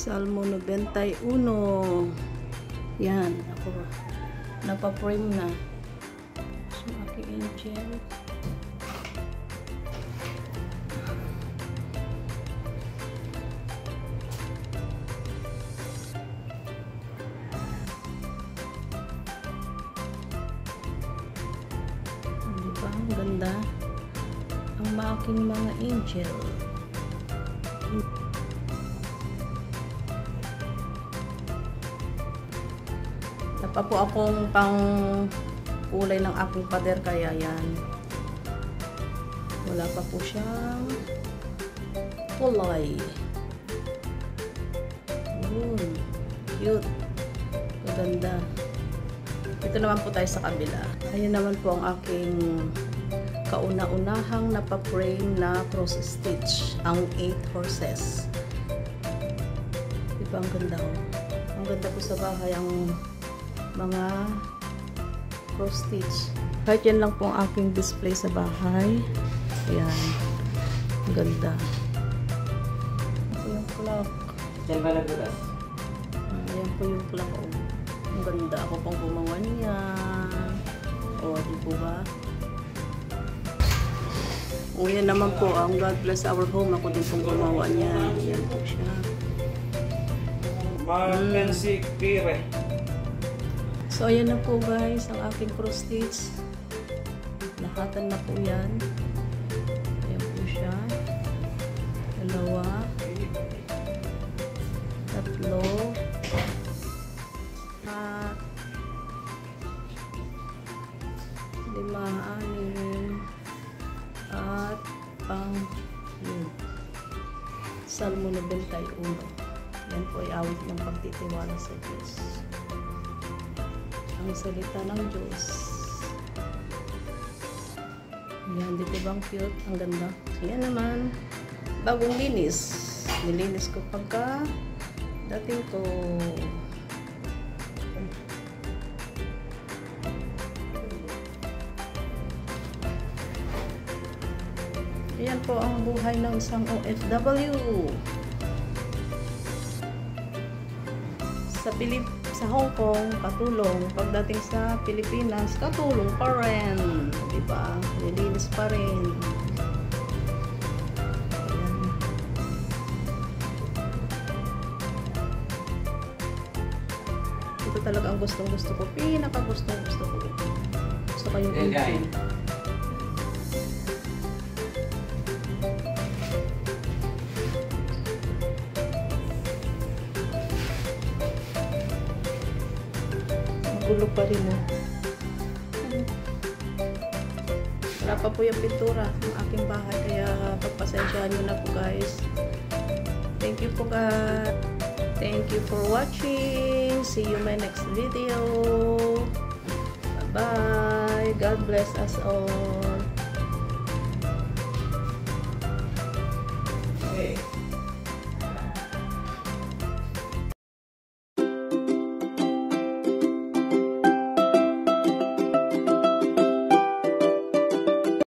Salmo 91. Yan, ako napaprame na. So, aking angel. Diba? Ang ganda. Ang aking mga angel. Napa po akong pang kulay ng aking pader, kaya yan. Wala pa po siyang kulay. Yun. Cute. Maganda. Dito naman po tayo sa kabila. Ayan naman po ang aking kauna-unahang napaprame na cross stitch. Ang 8 horses. Diba ang ganda? Ang ganda po sa bahay ang mga cross stitch. Kahit yan lang po ang aking display sa bahay. Ayan. Ang ganda. Ito yung clock. Diyan ba nagbutas? Ayan po yung clock. Ang ganda. Ako pang gumawa niya. O, di po ba? O, yan naman po ang God Bless Our Home. Ako din pong gumawa niya. Ayan po siya. Mackenzie Pire. So, ayan na po guys, ang aking cross stitch. Lahatan na po yan. Ayan po siya. 2, 3, 4, 5, 6, at pang Salmo 91. Yan po ay awit ng pagtitiwala sa Diyos. Ang salita ng Diyos. Ayan, di ba bang cute? Ang ganda. Ayan naman, bagong linis. Nilinis ko pagka dating ko. Ayan po ang buhay ng isang OFW. Sa Hong Kong, katulong. Pagdating sa Pilipinas, katulong pa rin. Diba? Nilinis pa rin. Ayan. Ito talaga ang gustong-gusto ko. Pinaka-gustong-gusto ko. Gusto ko yung angel. Gulo pa rin mo. Wala pa po yung pintura ng aking bahay, kaya pagpasensyahan nyo na po guys. Thank you po guys. Thank you for watching. See you in my next video. Bye bye. God bless us all. Okay.